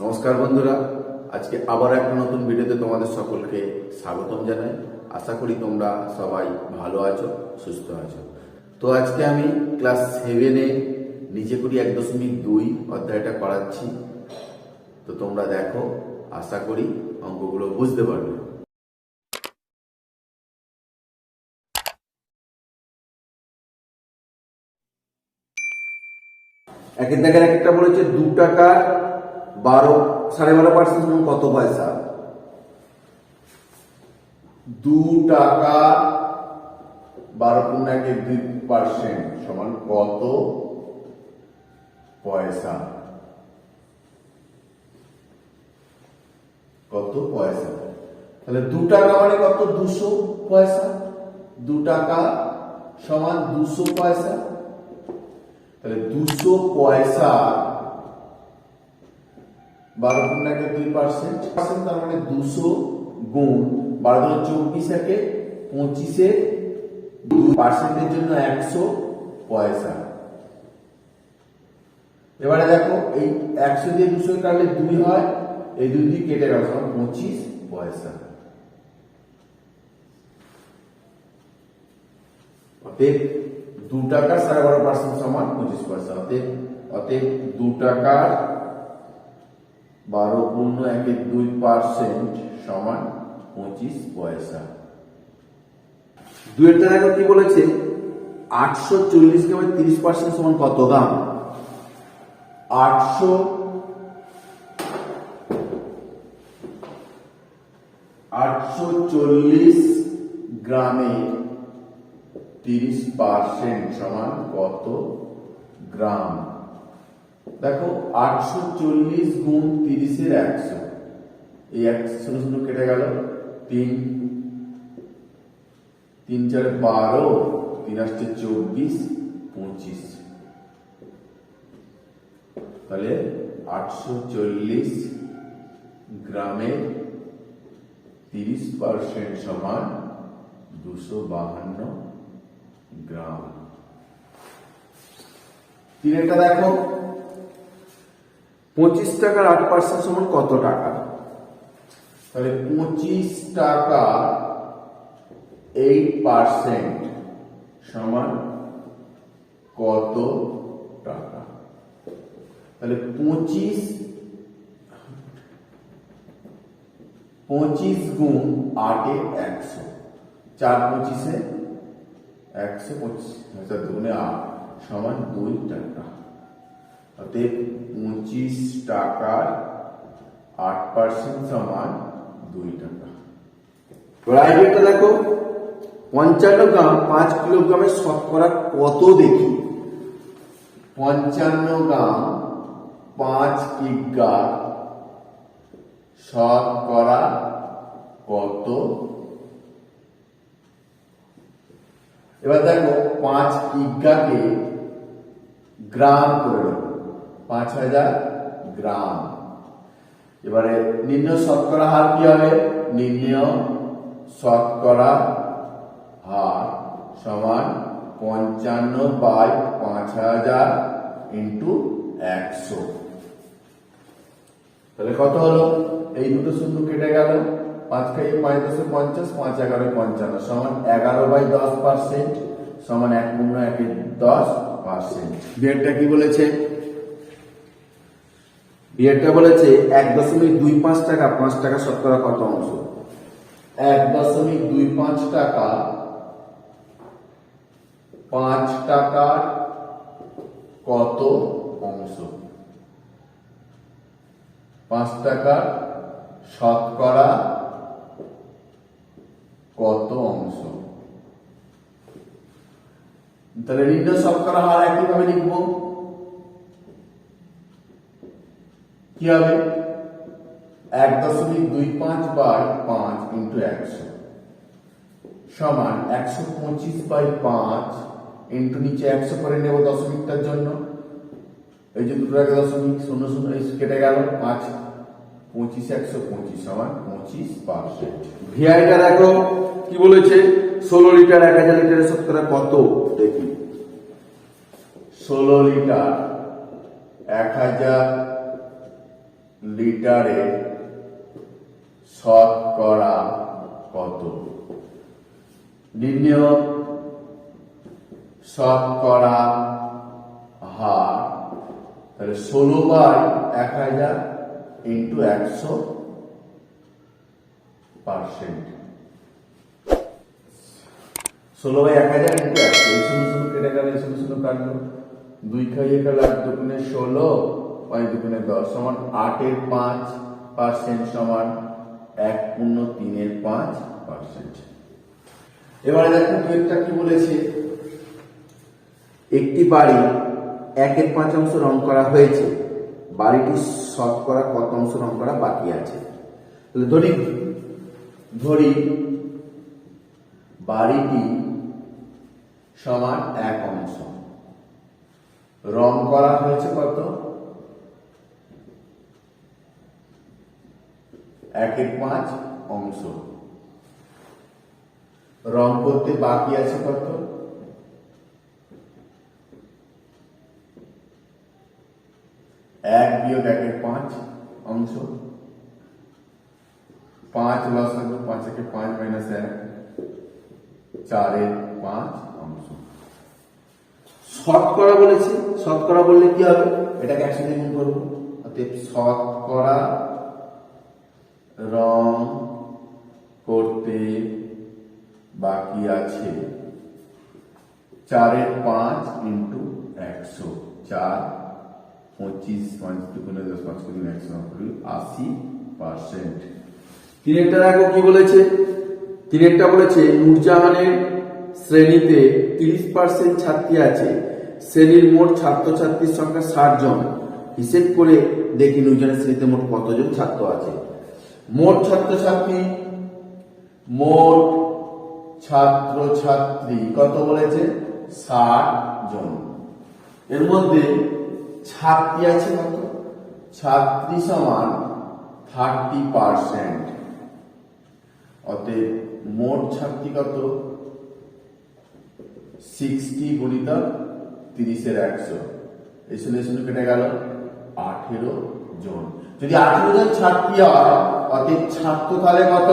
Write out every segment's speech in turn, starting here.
নমস্কার বন্ধুরা, আজকে আবার একটা নতুন ভিডিওতে তোমাদের সকলকে স্বাগতম জানাই। আশা করি তোমরা সবাই ভালো আছো, সুস্থ আছো। তো আজকে আমি ক্লাস 7-এ নিচে করি 1.2 অধ্যায়টা করাচ্ছি। তো তোমরা দেখো, আশা করি অঙ্কগুলো বুঝতে পারবে। একের দাগের একটা বলেছে 2 টাকা 12.5% কত পয়সা। 2 টাকা 12.2% সমান কত পয়সা? কত পয়সা? তাহলে 2 টাকা মানে কত? 200 পয়সা। 2 টাকা সমান 200 পয়সা। তাহলে 200 পয়সা 12.2%, তার মানে 200 গুণ 12 24 25-এর জন্য 100 পয়সা। এবারে দেখো, এই 100 দিয়ে 200 কাটলে 2 হয়, এই 2 দিয়ে কেটে গেল, 25 পয়সা। অতএব 2 টাকার 12.5% সমান 25 পয়সা। অতএব 2 টাকার 12.2% সমান 25 পয়সা। দুইটা দেখো কি বলেছে, 840 গ্রামের 30% সমান কত গ্রাম? 840 গ্রামে 30% সমান কত গ্রাম? দেখো, 840 গুণ 30-এর 100, এই 100 কেটে গেল, 3 3 4 12, 3 8 24, 25। তাহলে 840 গ্রামে 30% সমান 252 গ্রাম। তিনটা দেখো, 25 টাকার 8% সমান কত টাকা? তাহলে 25 টাকা 8% সমান কত টাকা? তাহলে 25 গুণ 8-এ 100, 4 25-এ 125, 8 সমান 2 টাকা। অতএব 25 টাকার 8% সমান 2 টাকা। রাইটটা দেখো, 55 গ্রাম 5 কিলোগ্রামের শতকরা কত দেখি? 55 গ্রাম 5 কিগ্রা শতকরা কত? এবার দেখো, 5 কিগ্রাকে গ্রাম করে নেব, 5000 গ্রাম। এবারে নির্ণয় শতকরা হার কি হবে? নির্ণয় শতকরা হার সমান 55/5000 ইন্টু 100। তাহলে কত হলো? এই দুটো শূন্য কেটে গেল, 5 খাইয়ে 5 10 50, 5 11 55 সমান 11/10% সমান 1/10%। বিয়েরটা কি বলেছে? বিয়েরটা বলেছে 1.25 টাকা 5 টাকা শতকরা কত অংশ? 1.25 টাকা 5 টাকার কত অংশ? 5 টাকার শতকরা কত অংশ? তাহলে নির্ণয় শতকরা হার একইভাবে লিখব। কি হবে? 1.25/5 ইন্টু 100 সমান 125/5 ইন্টু নিচে 100 করে নেব দশমিকটার জন্য। এই যে দুটো আগে দশমিক, 0 0 কেটে গেল, 5 25 125 সমান 25%। ভিআইটা দেখো কি বলেছে, 16 লিটার 1000 লিটারের শতকরা কত দেখি? 16 লিটার 1000 লিটারে শতকরা কত? নির্ণয় শতকরা হার, তাহলে 16/1000 ইন্টু 100%। 16/1000 ইন্টু 100, এই 0 কেটে গেল, এই 0 কাটলো, 2 খাইয়ে গেল, 8 দুগুণে 16, 5 দুগুণে 10 সমান 8-এর 5% সমান 1/3-এর 5%। এবারে দেখুন দুইটা কি বলেছে, একটি বাড়ি 1/5 অংশ রং করা হয়েছে, বাড়িটি শতকরা কত অংশ রং করা বাকি আছে? তাহলে ধরি বাড়িটি সমান 1 অংশ, রং করা হয়েছে কত? 1/5 অংশ, রং করতে বাকি আছে কত? 1 বিয়োগ 1/5 অংশ, 5 লস হবে, 5 5 মাইনাস 1, 4/5 অংশ। শতকরা বলেছি, শতকরা বললে কি হবে? এটাকে 100 দিয়ে গুণ করবো, অতএব শতকরা রং করতে বাকি আছে 4/5 ইন্টু 100, 4, 25, 5 দুগুণে 10, 5 দুগুণে 100, 80%। তিনেরটা দেখো কি বলেছে, তিনেরটা বলেছে নূরজাহানের শ্রেণীতে 30% ছাত্রী আছে, শ্রেণীর মোট ছাত্রছাত্রীর সংখ্যা 60 জন, হিসেব করে দেখি নূরজাহানের শ্রেণীতে মোট কতজন ছাত্র আছে। মোট ছাত্রছাত্রী, মোট ছাত্রছাত্রী কত বলেছে? 60 জন। এর মধ্যে ছাত্রী আছে কত? ছাত্রী সমান 30%, অতএব মোট ছাত্রী কত? 60 গুণিতক 30-এর 100, এই 0 কেটে গেল, 18 জন। যদি 18 জন ছাত্রী হয়, অতএব ছাত্র তাহলে কত?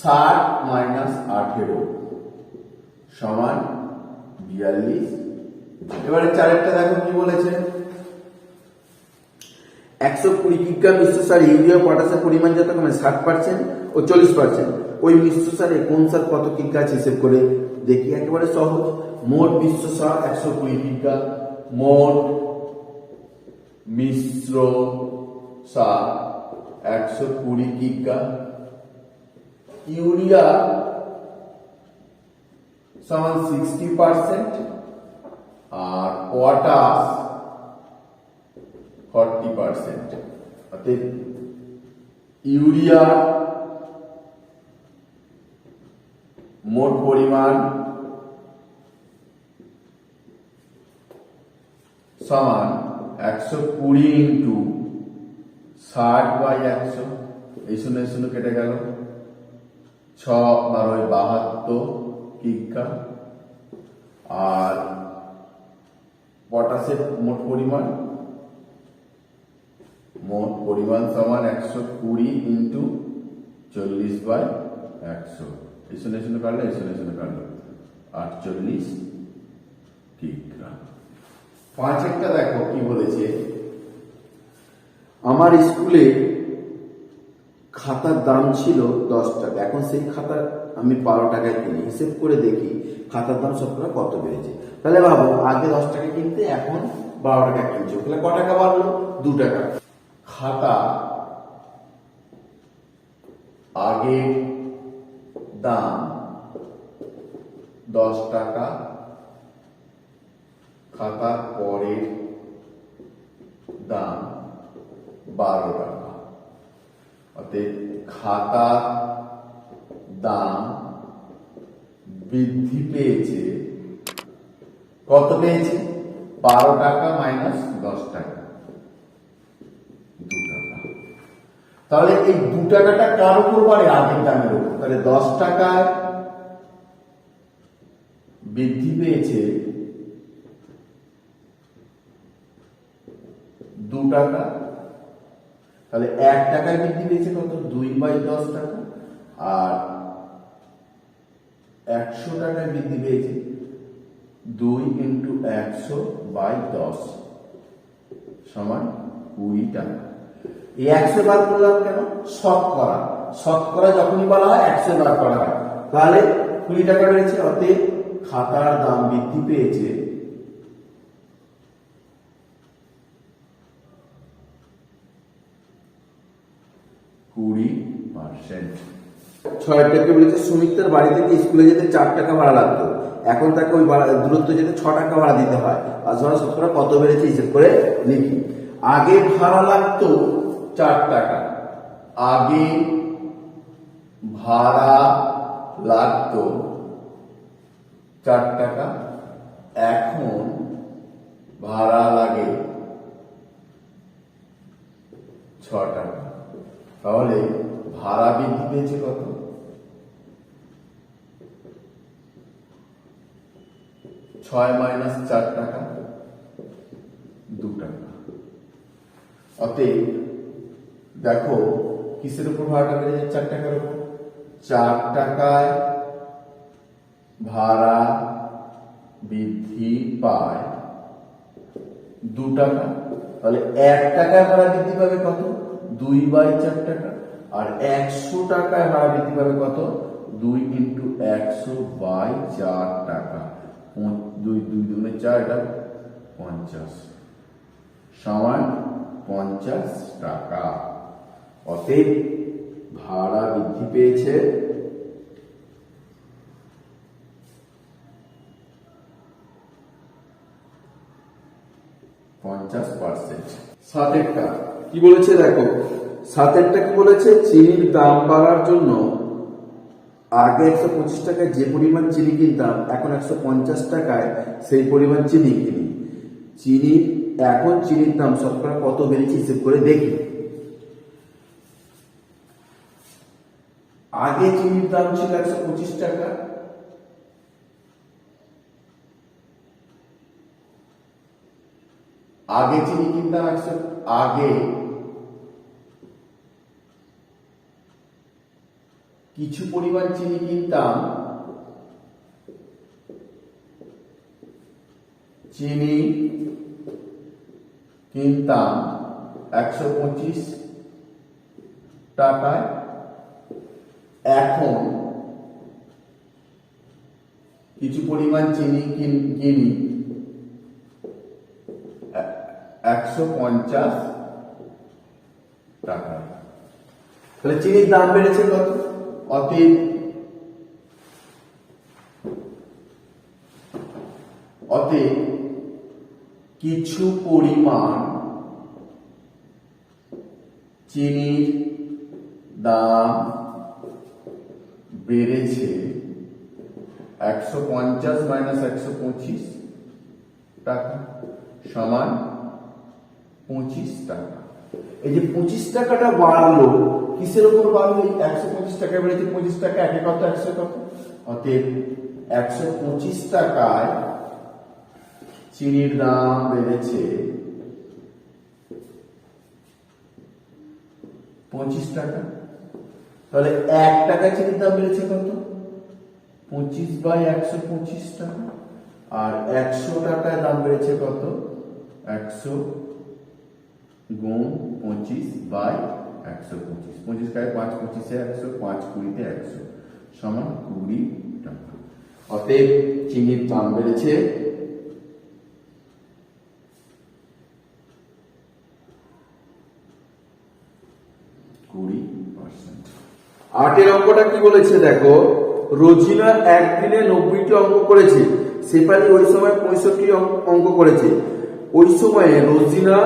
60 মাইনাস 18 সমান 42। এবারে চারেরটা দেখো কি বলেছে, 120 কিগ্রা মিশ্র সারে ইউরিয়া পটাশের পরিমাণ যথাক্রমে 60% ও 40%, ওই মিশ্র সারে কোন সার কত কিগ্রা আছে হিসেব করে দেখি। একেবারে সহজ, মোট মিশ্র সার 120 কিগ্রা, মোট মিশ্র সার 120 কিগ্রা, ইউরিয়া সমান 60% আর পটাশ 40%, অতএব ইউরিয়া মোট পরিমাণ সমান 120 ইন্টু 60/100, এই 0 কেটে গেল, 6 12 72 কিগ্রা, আর পটাশের মোট পরিমাণ সমান 120 ইন্টু 40/100, এই 0 কাটলো, এই 0 কাটলো, 48 কিগ্রা। 5একটা দেখো কি বলেছে, আমার স্কুলে খাতার দাম ছিল 10 টাকা, এখন সেই খাতা আমি 12 টাকায় কিনি, হিসেব করে দেখি খাতার দাম শতকরা কত বেড়েছে। তাহলে ভাবো, আগে 10 টাকা কিনতে, এখন 12 টাকা কিনছো, তাহলে ক টাকা বাড়লো? 2 টাকা। খাতা আগের দাম 10 টাকা, খাতার পরের দাম 12 টাকা, অতএব খাতার দাম বৃদ্ধি পেয়েছে, কত পেয়েছে? 12 টাকা মাইনাস 10 টাকা, 2 টাকা। তাহলে এই 2 টাকাটা কার উপর বাড়ে? আগের দামের উপর। তাহলে 10 টাকায় বৃদ্ধি পেয়েছে 2 টাকা, তাহলে 1 টাকায় বৃদ্ধি পেয়েছে কত? 2/10 টাকা। আর 100 টাকায় বৃদ্ধি পেয়েছে 2 × 100/10 সমান 20 টাকা। এই 100 বার করলাম কেন? শতকরা। শতকরা যখনই বলা হয় 100 বার করা হয়। তাহলে 20 টাকা বেড়েছে, অতএব খাতার দাম বৃদ্ধি পেয়েছে 20%। 6 টাকা বলেছে সুমিত্রার বাড়ি থেকে স্কুলে যেতে 4 টাকা ভাড়া লাগতো, এখন তাকে ওই দূরত্ব যেতে 6 টাকা ভাড়া দিতে হয়। আর ধরো শতকরা কত বেড়েছে হিসেব করে লিখি। আগে ভাড়া লাগতো 4 টাকা, আগে ভাড়া লাগতো 4 টাকা, এখন ভাড়া লাগে 6 টাকা। তাহলে ভাড়া বৃদ্ধি পেয়েছে কত? 6 - 4 টাকা, 2 টাকা। অতএব দেখো কিসের উপর ভাড়াটা বেড়ে যায়? 4 টাকার উপর। 4 টাকায় ভাড়া বৃদ্ধি পায় 2 টাকা। তাহলে 1 টাকায় ভাড়া বৃদ্ধি পাবে কত? 2/4 টাকা। আর 100 টাকায় ভাড়া বৃদ্ধি পাবে কত? 2 × 100/4 টাকা। 2 × 4 এটা 50 সমান 50 টাকা। অতএব ভাড়া বৃদ্ধি পেয়েছে 50%। 7 কি বলেছে দেখো, 7 কি বলেছে? চিনির দাম বাড়ার জন্য আগে 125 টাকায় যে পরিমাণ চিনি কিনতাম এখন 150 টাকায় সেই পরিমাণ চিনি কিনি। এখন চিনির দাম শতকরা কত বেড়েছে হিসেব করে দেখি। আগে চিনির দাম ছিল 125 টাকা, আগে চিনি কিনতাম আগে কিছু পরিমাণ চিনি কিনতাম, চিনি কিনতাম 125 টাকায়, এখন কিছু পরিমাণ চিনি কিনি 150 টাকা। তাহলে চিনির দাম বেড়েছে কত? অতএব কিছু পরিমাণ চিনির দাম বেড়েছে 150 - 125 টাকা সমান 25 টাকা। এই যে 25 টাকাটা বাড়লো কিসের উপর বাড়লো? 125 টাকা বেড়েছে 25 টাকা, একে কত? 100 কত? অতএব 125 টাকায় চিনির দাম বেড়েছে 25 টাকা। তাহলে 1 টাকায় চিনির দাম বেড়েছে কত? 25/125 টাকা। আর 100 টাকায় দাম বেড়েছে কত? 100 গুণ 25/125। 25 টাকায় 5 × 25 100, 5 × 20 100 সমান 20 টাকা। অতএব চিনির দাম বেড়েছে 20%। 8 অঙ্কটা কি বলেছে দেখো, রোজিনা একদিনে 90টি অঙ্ক করেছে, শেফালি ওই সময় 65 অঙ্ক করেছে। ওই সময়ে রোজিনা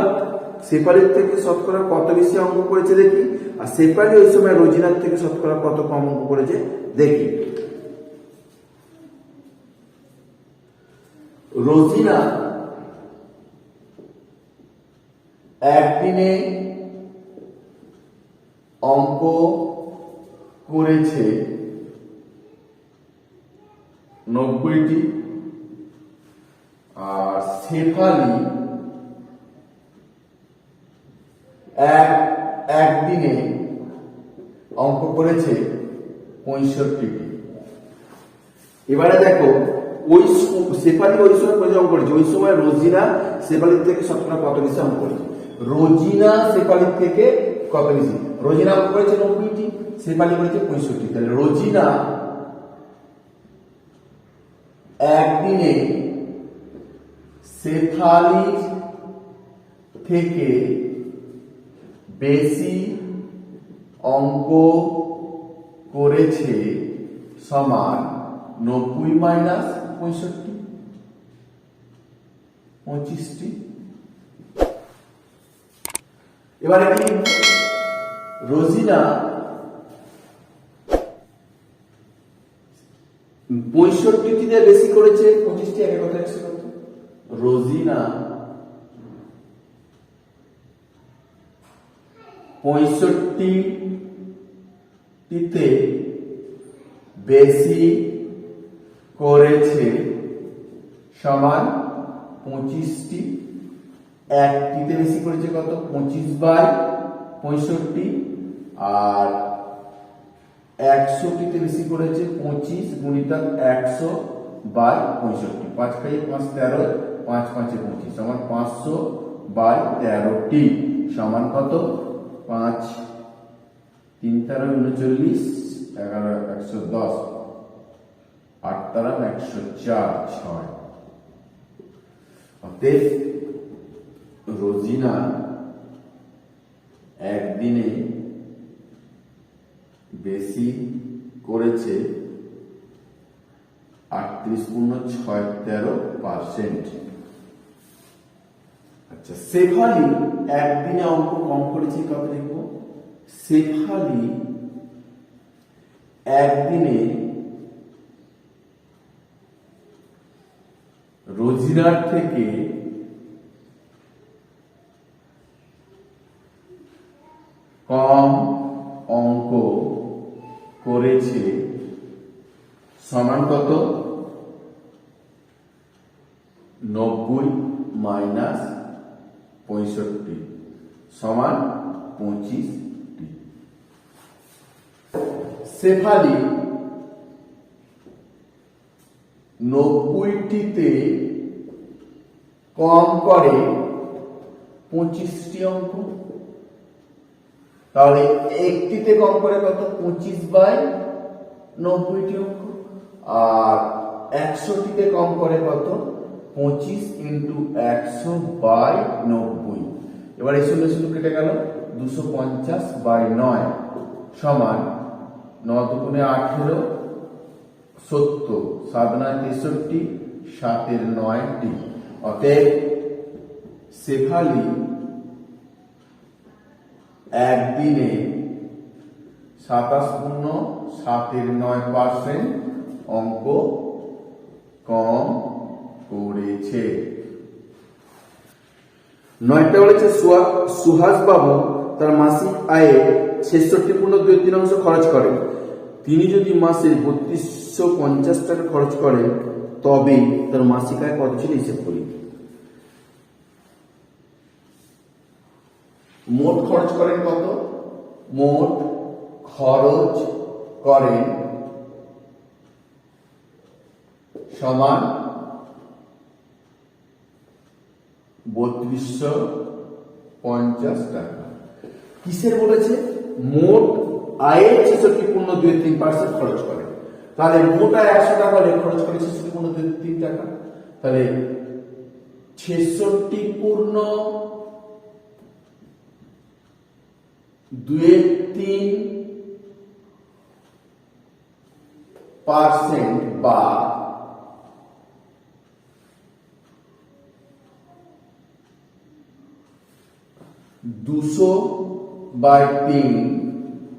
শেফালির থেকে শতকরা কত বেশি অঙ্ক করেছে দেখি, আর শেফালি ওই সময় রোজিনার থেকে শতকরা কত কম অঙ্ক করেছে দেখি। রোজিনা একদিনে অঙ্ক করেছে 90টি, আর শেফালি একদিনে অঙ্ক করেছে 65টি। এবারে দেখো ওই শেফালি ওই সময় কত অঙ্ক করেছে, ওই সময় রোজিনা শেফালির থেকে শতকরা কত বেশি অঙ্ক করেছে? রোজিনা শেফালির থেকে কত বেশি? রোজিনা অঙ্ক করেছে 90টি, শেফালি করেছে 65টি। তাহলে রোজিনা একদিনে শেফালির থেকে বেশি অঙ্ক করেছে সমান 90 মাইনাস 65, 25টি। এবারে কি রোজিনা 65টিতে বেশি করেছে 25টি, একের কথা 100 কত? রোজিনা 65টিতে বেশি করেছে সমান 25টি। একটিতে বেশি করেছে কত? 25/65। আর 100টিতে বেশি করেছে 25 গুণিতক 100/65। 5 × 5 = 13, 5 × 5 = 25 সমান 500/13টি সমান কত? 5 3 × 39, 11 110, 8 × 104, 6। অতএব রোজিনা একদিনে বেশি করেছে 38.613%। আচ্ছা, শেফালি একদিনে অঙ্ক কম করেছে কত লিখব? শেফালি একদিনে রোজিনার থেকে কম অঙ্ক করেছে সমান কত? 90 মাইনাস 65 সমান 25টি। শেফালি 90টিতে কম করে 25টি অঙ্ক। তাহলে একটিতে কম করে কত? 25/90টি অঙ্ক। আর 100টিতে কম করে কত? 25 × 100/90। এবার এই 0 কেটে গেল, 250/9 সমান 9 × 18 70, 7 × 9 63, 7 × 9টি। অতএব শেফালি একদিনে 27.7/9% অঙ্ক কম করেছে। 9টা বলেছে সুহাস বাবু তার মাসিক আয়ে 66.2 খরচ করেন। তিনি যদি মাসে 3250 টাকা খরচ করেন তবে তার মাসিক আয় কত ছিল হিসেব করি। মোট খরচ করেন কত? মোট খরচ করেন সমান 3250 টাকা। কিসের বলেছে? মোট আয়ের 66.23% খরচ করে। তাহলে মোট আয় 100 টাকা হলে খরচ করে 66.23 টাকা। তাহলে 66.23% বা 200/3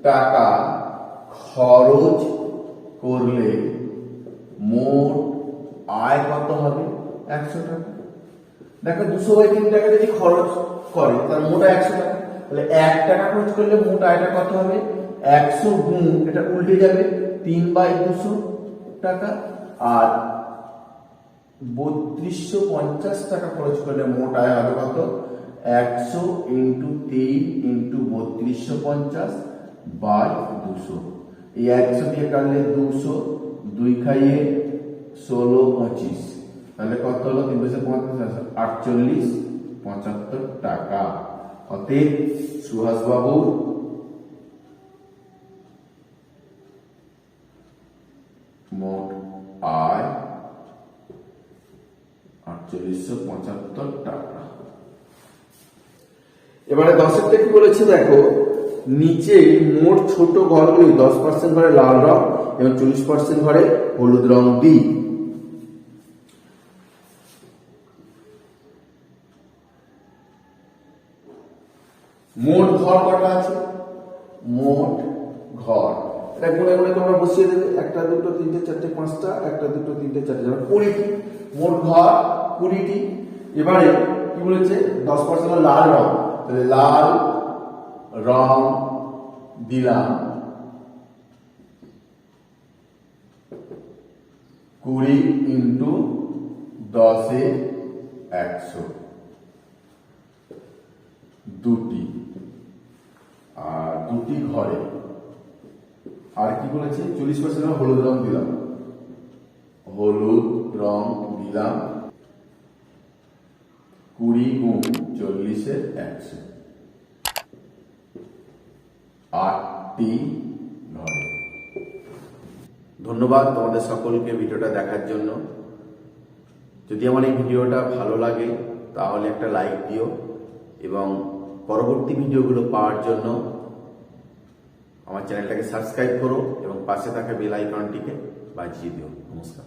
টাকা খরচ করলে মোট আয় কত হবে? 100 টাকা। দেখো 200/3 টাকা যদি খরচ করে তার মোট আয় 100 টাকা। তাহলে 1 টাকা খরচ করলে মোট আয়টা কত হবে? 100 গুণ এটা উল্টে যাবে 3/200 টাকা। আর 3250 টাকা খরচ করলে মোট আয় হবে কত? 100 ইন্টু 3 ইন্টু 3250 বাই 200। এই 100 দিয়ে কাটলে 200, 2 খাইয়ে 16 25, তাহলে কত হলো? 3 পয়সা 48 75 টাকা। অতএব সুহাসবাবু মোট আয় 4875 টাকা। এবারে 10-এরটা কি বলেছে দেখো, নিচে মোট ছোট ঘরগুলি 10% ঘরে লাল রং এবং 40% ঘরে হলুদ রং দিই। মোট ঘর কটা আছে? মোট ঘর এটা গুণে গুণে তোমরা বসিয়ে দেবে, 1 2 3 4 5টা, 1 2 3 4 যাবে 20টি। মোট ঘর 20টি। এবারে কি বলেছে, 10% লাল রং, তাহলে লাল রং দিলাম 20 ইন্টু 10 100, 2টি। আর 2টি ঘরে। আর কি বলেছে? 40% হলুদ রং দিলাম, হলুদ রং দিলাম 20 গুণ 40 100, 8টি ঘরে। ধন্যবাদ তোমাদের সকলকে ভিডিওটা দেখার জন্য। যদি আমার এই ভিডিওটা ভালো লাগে তাহলে একটা লাইক দিও এবং পরবর্তী ভিডিওগুলো পাওয়ার জন্য আমার চ্যানেলটাকে সাবস্ক্রাইব করো এবং পাশে থাকা বেল আইকনটিকে বাজিয়ে দিও। নমস্কার।